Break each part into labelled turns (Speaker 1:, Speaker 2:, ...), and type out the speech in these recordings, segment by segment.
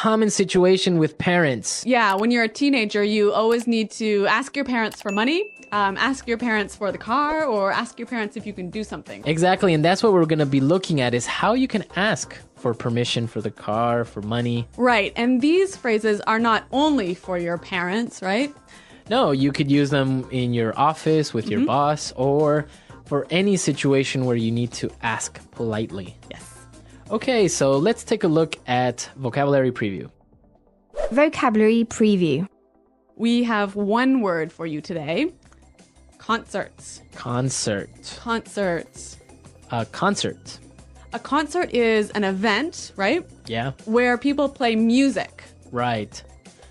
Speaker 1: common situation with parents.
Speaker 2: Yeah, when you're a teenager, you always need to ask your parents for money, ask your parents for the car, or ask your parents if you can do something.
Speaker 1: Exactly, and that's what we're going to be looking at is how you can ask for permission for the car, for money.
Speaker 2: Right, and these phrases are not only for your parents, right?
Speaker 1: No, you could use them in your office with your boss or for any situation where you need to ask politely.
Speaker 2: Yes.
Speaker 1: Okay, so let's take a look at vocabulary preview.
Speaker 3: Vocabulary preview.
Speaker 2: We have one word for you today. Concerts.
Speaker 1: Concert.
Speaker 2: Concerts.
Speaker 1: Concert.
Speaker 2: A concert is an event, right?
Speaker 1: Yeah,
Speaker 2: Where people play music.
Speaker 1: right.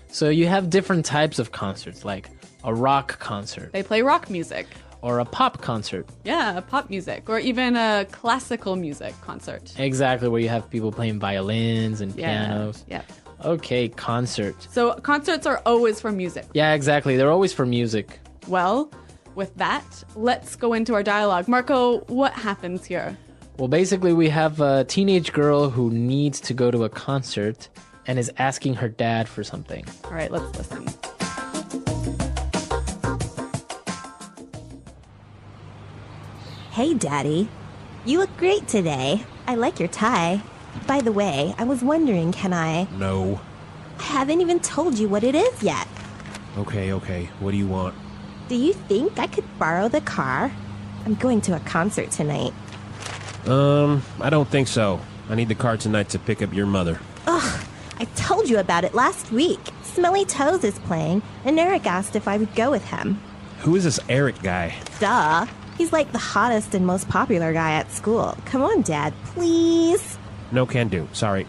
Speaker 1: So you have different types of concerts, like a rock concert
Speaker 2: They play rock music.
Speaker 1: or a pop concert.
Speaker 2: Yeah, pop music. Or even a classical music concert.
Speaker 1: Exactly, where you have people playing violins and pianos.
Speaker 2: Yeah.
Speaker 1: Okay, concert.
Speaker 2: So concerts are always for music.
Speaker 1: Yeah, exactly. They're always for music.
Speaker 2: Well, with that, let's go into our dialogue. Marco, what happens here?
Speaker 1: Well, basically, we have a teenage girl who needs to go to a concert and is asking her dad for something.
Speaker 2: All right, let's listen.
Speaker 4: Hey, Daddy. You look great today. I like your tie. By the way, I was wondering, can I...
Speaker 5: No.
Speaker 4: I haven't even told you what it is yet.
Speaker 5: Okay. What do you want?
Speaker 4: Do you think I could borrow the car? I'm going to a concert tonight.
Speaker 5: I don't think so. I need the car tonight to pick up your mother.
Speaker 4: Ugh, I told you about it last week. Smelly Toes is playing, and Eric asked if I would go with him.
Speaker 5: Who is this Eric guy?
Speaker 4: Duh. He's like the hottest and most popular guy at school. Come on, Dad, please.
Speaker 5: No can do. Sorry.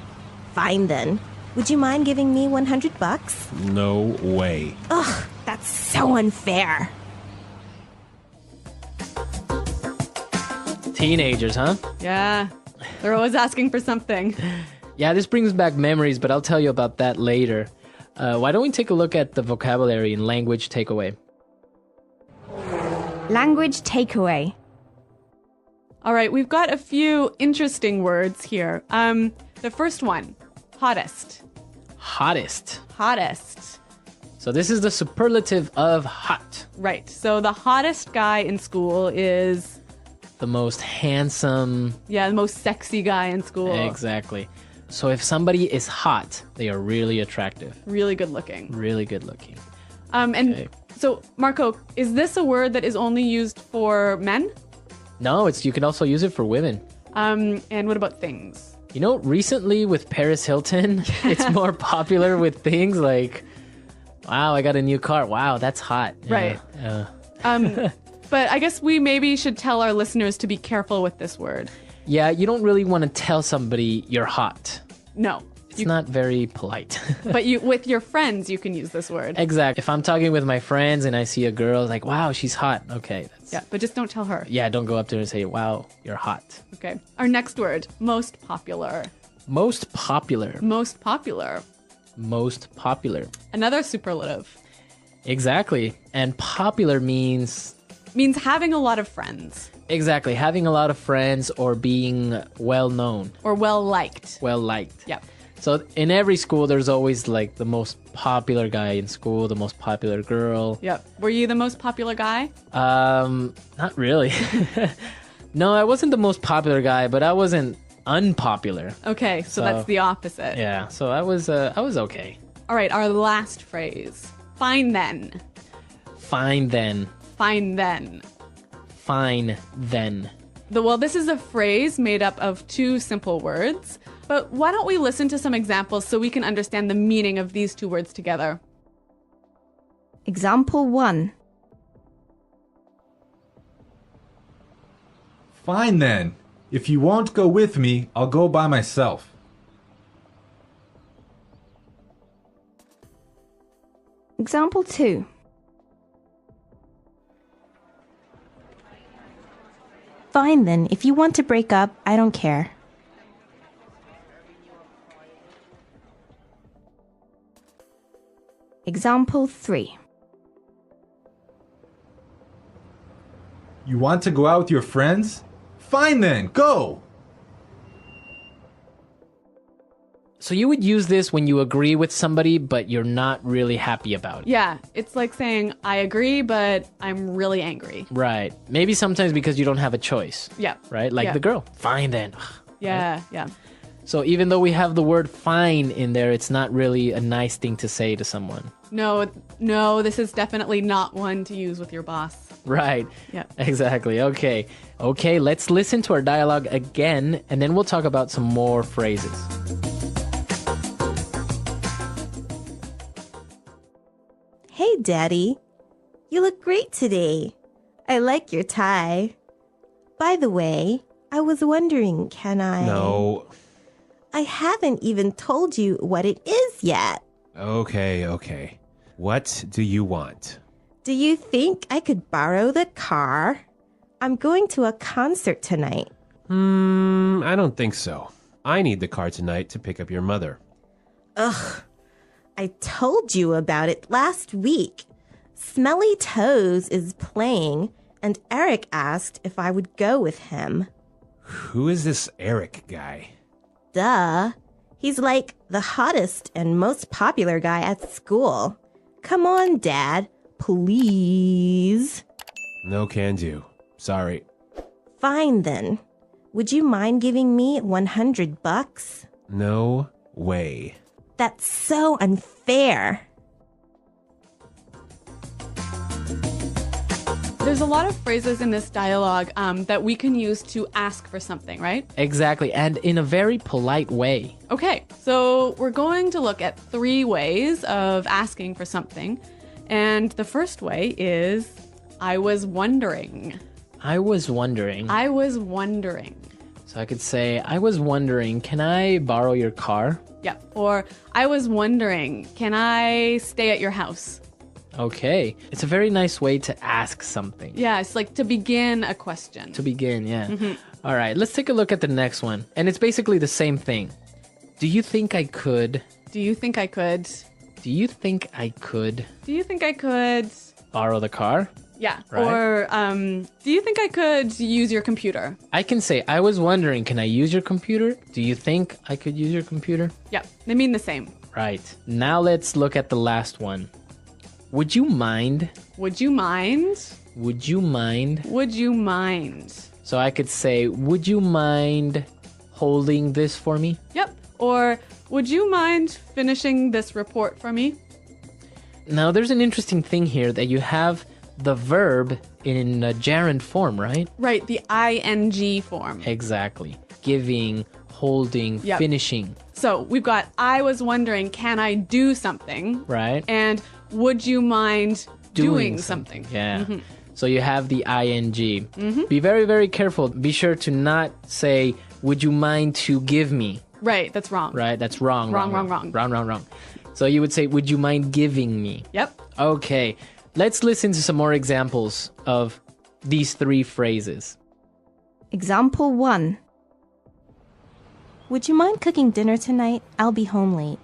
Speaker 4: Fine then. Would you mind giving me $100?
Speaker 5: No way.
Speaker 4: Ugh, that's so unfair.
Speaker 1: Teenagers, huh?
Speaker 2: Yeah, they're always asking for something.
Speaker 1: Yeah, this brings back memories, but I'll tell you about that later. Why don't we take a look at the vocabulary and language takeaway?
Speaker 3: Language takeaway.
Speaker 2: All right, we've got a few interesting words here. The first one, hottest.
Speaker 1: Hottest.
Speaker 2: Hottest.
Speaker 1: So this is the superlative of hot.
Speaker 2: Right, so the hottest guy in school is...
Speaker 1: The most handsome.
Speaker 2: Yeah, the most sexy guy in school.
Speaker 1: Exactly. So if somebody is hot, they are really attractive.
Speaker 2: Really good looking.
Speaker 1: Really good looking.
Speaker 2: And
Speaker 1: Okay.
Speaker 2: so, Marco, is this a word that is only used for men?
Speaker 1: No, you can also use it for women.
Speaker 2: And what about things?
Speaker 1: You know, recently with Paris Hilton, it's more popular with things like, wow, I got a new car. Wow, that's hot.
Speaker 2: Right. But I guess we maybe should tell our listeners to be careful with this word.
Speaker 1: Yeah, you don't really want to tell somebody you're hot.
Speaker 2: No.
Speaker 1: It's not very polite.
Speaker 2: But with your friends, you can use this word.
Speaker 1: Exactly. If I'm talking with my friends and I see a girl, like, wow, she's hot. Okay.
Speaker 2: Yeah, but just don't tell her.
Speaker 1: Yeah, don't go up to her and say, wow, you're hot.
Speaker 2: Okay. Our next word, most popular.
Speaker 1: Most popular.
Speaker 2: Most popular.
Speaker 1: Most popular.
Speaker 2: Another superlative.
Speaker 1: Exactly. And popular means...
Speaker 2: Means having a lot of friends.
Speaker 1: Exactly. Having a lot of friends or being well known.
Speaker 2: Or well liked.
Speaker 1: Well liked.
Speaker 2: Yep.
Speaker 1: So in every school, there's always like the most popular guy in school, the most popular girl.
Speaker 2: Yep. Were you the most popular guy?
Speaker 1: Not really. No, I wasn't the most popular guy, but I wasn't unpopular.
Speaker 2: Okay, so that's the opposite.
Speaker 1: Yeah, so I was okay.
Speaker 2: All right, our last phrase. Fine then.
Speaker 1: Fine then.
Speaker 2: Fine then.
Speaker 1: Fine then.
Speaker 2: Well, this is a phrase made up of two simple words, but why don't we listen to some examples so we can understand the meaning of these two words together?
Speaker 3: Example 1.
Speaker 6: Fine then. If you won't go with me, I'll go by myself.
Speaker 3: Example 2.
Speaker 4: Fine then. If you want to break up, I don't care.
Speaker 3: Example 3.
Speaker 6: You want to go out with your friends? Fine then, go!
Speaker 1: So you would use this when you agree with somebody, but you're not really happy about it.
Speaker 2: Yeah, it's like saying, I agree, but I'm really angry.
Speaker 1: Right. Maybe sometimes because you don't have a choice.
Speaker 2: Yeah.
Speaker 1: Right? Like
Speaker 2: Yeah.
Speaker 1: the girl. Fine then.
Speaker 2: Yeah, yeah.
Speaker 1: So even though we have the word fine in there, it's not really a nice thing to say to someone.
Speaker 2: No, this is definitely not one to use with your boss.
Speaker 1: Right.
Speaker 2: Yeah.
Speaker 1: Exactly. Okay. Okay, let's listen to our dialogue again, and then we'll talk about some more phrases.
Speaker 4: Hey, Daddy. You look great today. I like your tie. By the way, I was wondering, can I...
Speaker 5: No.
Speaker 4: I haven't even told you what it is yet.
Speaker 5: Okay. What do you want?
Speaker 4: Do you think I could borrow the car? I'm going to a concert tonight.
Speaker 5: I don't think so. I need the car tonight to pick up your mother.
Speaker 4: Ugh. I told you about it last week. Smelly Toes is playing, and Eric asked if I would go with him.
Speaker 5: Who is this Eric guy?
Speaker 4: Duh. He's like the hottest and most popular guy at school. Come on, Dad. Please.
Speaker 5: No can do. Sorry.
Speaker 4: Fine then. Would you mind giving me $100?
Speaker 5: No way.
Speaker 4: That's so unfair.
Speaker 2: There's a lot of phrases in this dialogue that we can use to ask for something, right?
Speaker 1: Exactly, and in a very polite way.
Speaker 2: Okay, so we're going to look at 3 ways of asking for something. And the first way is, I was wondering.
Speaker 1: I was wondering.
Speaker 2: I was wondering.
Speaker 1: So I could say, I was wondering, can I borrow your car?
Speaker 2: Yeah. Or, I was wondering, can I stay at your house?
Speaker 1: Okay. It's a very nice way to ask something.
Speaker 2: Yeah, it's like to begin a question.
Speaker 1: To begin, yeah. All right, let's take a look at the next one. And it's basically the same thing. Do you think I could?
Speaker 2: Do you think I could?
Speaker 1: Do you think I could
Speaker 2: Do you think I could?
Speaker 1: borrow the car?
Speaker 2: Yeah.
Speaker 1: Right.
Speaker 2: Or, do you think I could use your computer?
Speaker 1: I can say, I was wondering, can I use your computer? Do you think I could use your computer?
Speaker 2: Yeah, they mean the same.
Speaker 1: Right. Now let's look at the last one. Would you mind?
Speaker 2: Would you mind?
Speaker 1: Would you mind?
Speaker 2: Would you mind?
Speaker 1: So I could say, would you mind holding this for me?
Speaker 2: Yep. Or, would you mind finishing this report for me?
Speaker 1: Now there's an interesting thing here that you have the verb in a gerund form, right?
Speaker 2: Right, the ing form.
Speaker 1: Exactly. Giving, holding,
Speaker 2: Yep.
Speaker 1: finishing,
Speaker 2: So we've got, I was wondering, can I do something?
Speaker 1: right?
Speaker 2: And would you mind doing something?
Speaker 1: Yeah. So you have the ing. Be very, very careful. Be sure to not say, would you mind to give me?
Speaker 2: Right, that's wrong.
Speaker 1: Right? That's wrong.
Speaker 2: Wrong.
Speaker 1: So you would say, would you mind giving me?
Speaker 2: Yep.
Speaker 1: Okay. Let's listen to some more examples of these 3 phrases.
Speaker 3: Example 1.
Speaker 4: Would you mind cooking dinner tonight? I'll be home late.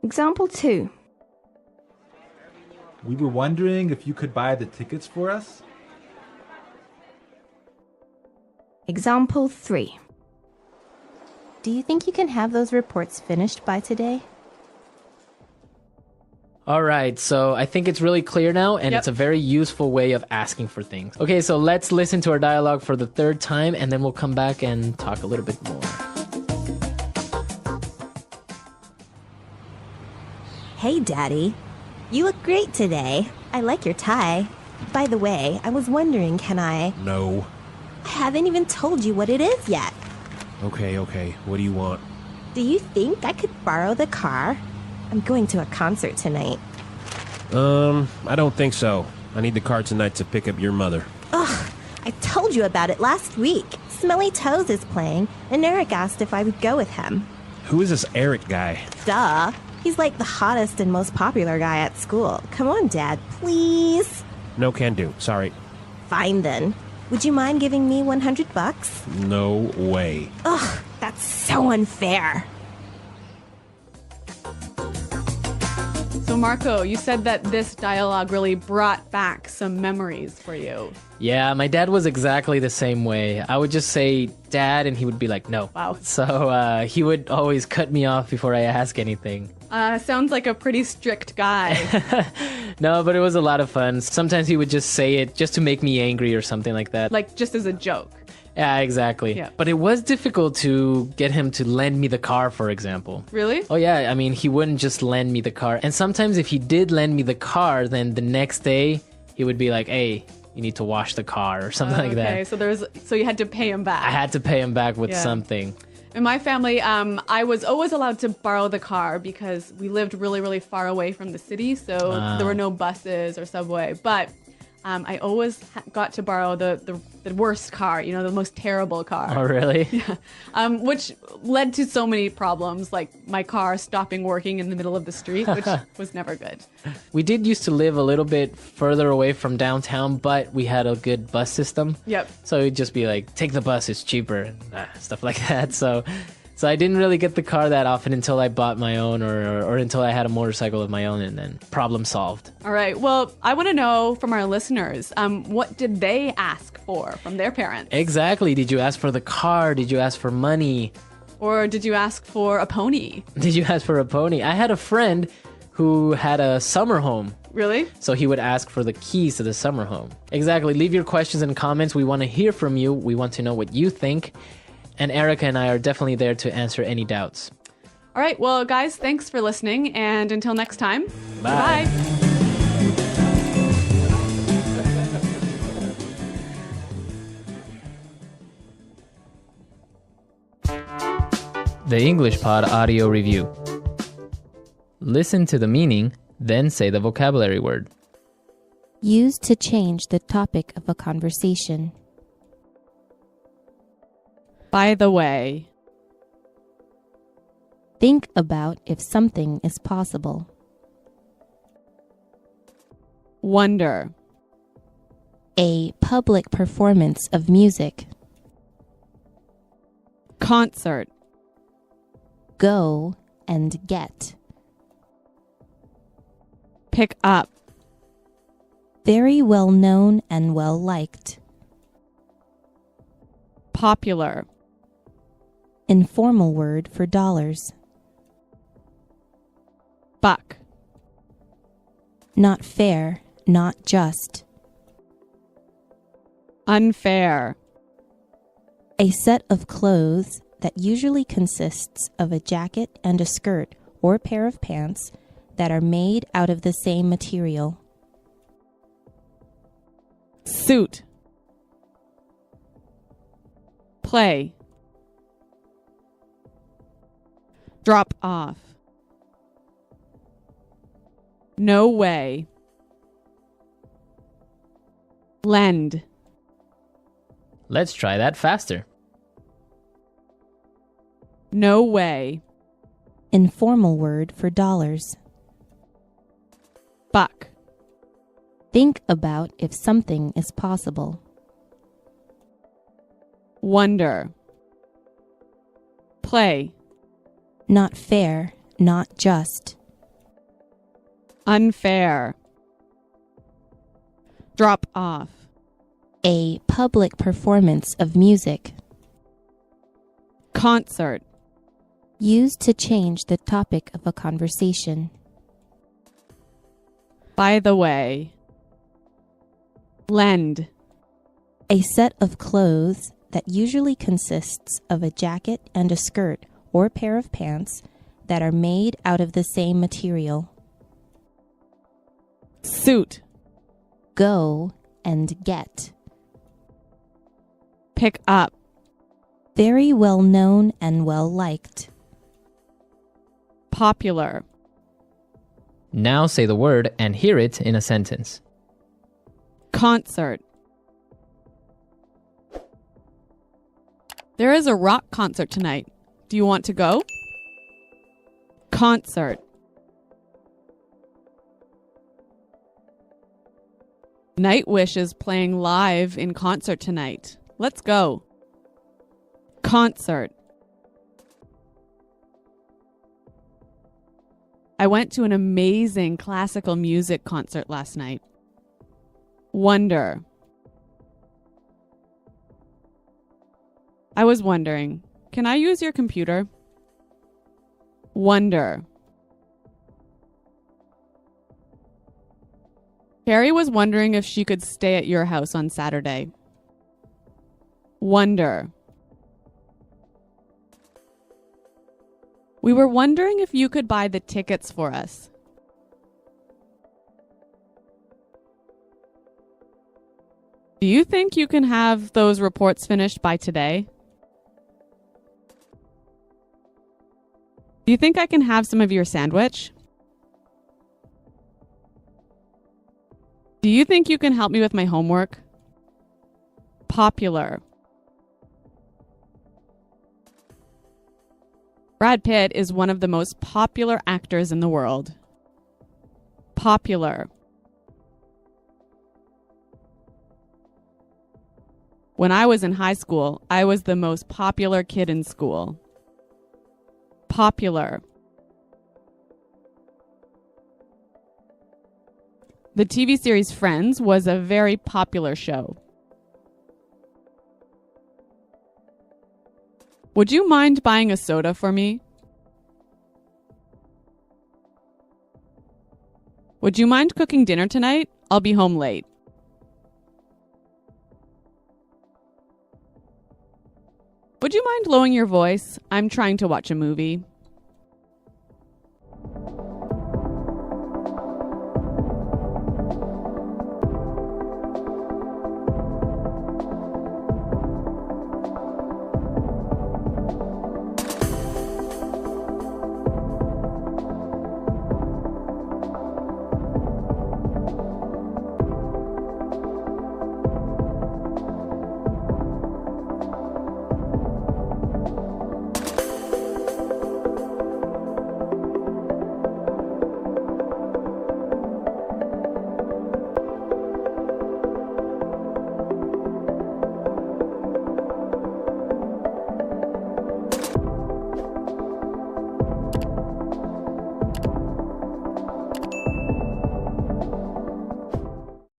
Speaker 3: Example 2.
Speaker 6: We were wondering if you could buy the tickets for us.
Speaker 3: Example 3.
Speaker 4: Do you think you can have those reports finished by today?
Speaker 1: All right, so I think it's really clear now, and
Speaker 2: Yep.
Speaker 1: it's a very useful way of asking for things. Okay, so let's listen to our dialogue for the 3rd time, and then we'll come back and talk a little bit more.
Speaker 4: Hey, Daddy. You look great today. I like your tie. By the way, I was wondering, can I...
Speaker 5: No.
Speaker 4: I haven't even told you what it is yet.
Speaker 5: Okay. What do you want?
Speaker 4: Do you think I could borrow the car? I'm going to a concert tonight.
Speaker 5: I don't think so. I need the car tonight to pick up your mother.
Speaker 4: Ugh, I told you about it last week. Smelly Toes is playing, and Eric asked if I would go with him.
Speaker 5: Who is this Eric guy?
Speaker 4: Duh. He's like the hottest and most popular guy at school. Come on, Dad, please.
Speaker 5: No can do. Sorry.
Speaker 4: Fine then. Would you mind giving me $100?
Speaker 5: No way.
Speaker 4: Ugh, that's so unfair.
Speaker 2: So Marco, you said that this dialogue really brought back some memories for you.
Speaker 1: Yeah, my dad was exactly the same way. I would just say, Dad, and he would be like, no.
Speaker 2: Wow.
Speaker 1: So he would always cut me off before I ask anything.
Speaker 2: Sounds like a pretty strict guy.
Speaker 1: No, but it was a lot of fun. Sometimes he would just say it just to make me angry or something like that.
Speaker 2: Like just as a joke.
Speaker 1: Yeah, exactly.
Speaker 2: Yeah.
Speaker 1: But it was difficult to get him to lend me the car, for example.
Speaker 2: Really?
Speaker 1: Oh, yeah. I mean, he wouldn't just lend me the car. And sometimes if he did lend me the car, then the next day he would be like, hey, you need to wash the car or something like that.
Speaker 2: Okay, so you had to pay him back.
Speaker 1: I had to pay him back with
Speaker 2: Yeah.
Speaker 1: something.
Speaker 2: In my family, I was always allowed to borrow the car because we lived really, really far away from the city, so there were no buses or subway. But I always got to borrow the worst car, the most terrible car.
Speaker 1: Oh, really?
Speaker 2: Which led to so many problems, like my car stopping working in the middle of the street, which was never good.
Speaker 1: We did used to live a little bit further away from downtown, but we had a good bus system.
Speaker 2: Yep.
Speaker 1: So it'd just be like, take the bus, it's cheaper, and stuff like that. So I didn't really get the car that often until I bought my own or until I had a motorcycle of my own, and then problem solved.
Speaker 2: All right. Well, I want to know from our listeners, what did they ask for from their parents?
Speaker 1: Exactly. Did you ask for the car? Did you ask for money?
Speaker 2: Or did you ask for a pony?
Speaker 1: Did you ask for a pony? I had a friend who had a summer home.
Speaker 2: Really?
Speaker 1: So he would ask for the keys to the summer home. Exactly. Leave your questions and comments. We want to hear from you. We want to know what you think. And Erica and I are definitely there to answer any doubts.
Speaker 2: All right. Well, guys, thanks for listening. And until next time,
Speaker 1: Bye.
Speaker 2: Bye.
Speaker 1: The English Pod Audio Review. Listen to the meaning, then say the vocabulary word.
Speaker 3: Used to change the topic of a conversation.
Speaker 2: By the way.
Speaker 3: Think about if something is possible.
Speaker 2: Wonder.
Speaker 3: A public performance of music.
Speaker 2: Concert.
Speaker 3: Go and get.
Speaker 2: Pick up.
Speaker 3: Very well known and well liked.
Speaker 2: Popular.
Speaker 3: Informal word for dollars.
Speaker 2: Buck.
Speaker 3: Not fair, not just.
Speaker 2: Unfair.
Speaker 3: A set of clothes that usually consists of a jacket and a skirt or pair of pants that are made out of the same material.
Speaker 2: Suit. Play. Drop off. No way. Lend.
Speaker 1: Let's try that faster.
Speaker 2: No way.
Speaker 3: Informal word for dollars.
Speaker 2: Buck.
Speaker 3: Think about if something is possible.
Speaker 2: Wonder. Play.
Speaker 3: Not fair, not just.
Speaker 2: Unfair. Drop off.
Speaker 3: A public performance of music.
Speaker 2: Concert.
Speaker 3: Used to change the topic of a conversation.
Speaker 2: By the way. Lend.
Speaker 3: A set of clothes that usually consists of a jacket and a skirt or pair of pants that are made out of the same material.
Speaker 2: Suit.
Speaker 3: Go and get.
Speaker 2: Pick up.
Speaker 3: Very well known and well liked.
Speaker 2: Popular.
Speaker 1: Now say the word and hear it in a sentence.
Speaker 2: Concert. There is a rock concert tonight. Do you want to go? Concert. Nightwish is playing live in concert tonight. Let's go. Concert. I went to an amazing classical music concert last night. Wonder. I was wondering, can I use your computer? Wonder. Carrie was wondering if she could stay at your house on Saturday. Wonder. We were wondering if you could buy the tickets for us. Do you think you can have those reports finished by today? Do you think I can have some of your sandwich? Do you think you can help me with my homework? Popular. Brad Pitt is one of the most popular actors in the world. Popular. When I was in high school, I was the most popular kid in school. Popular. The TV series Friends was a very popular show. Would you mind buying a soda for me? Would you mind cooking dinner tonight? I'll be home late. Would you mind lowering your voice? I'm trying to watch a movie.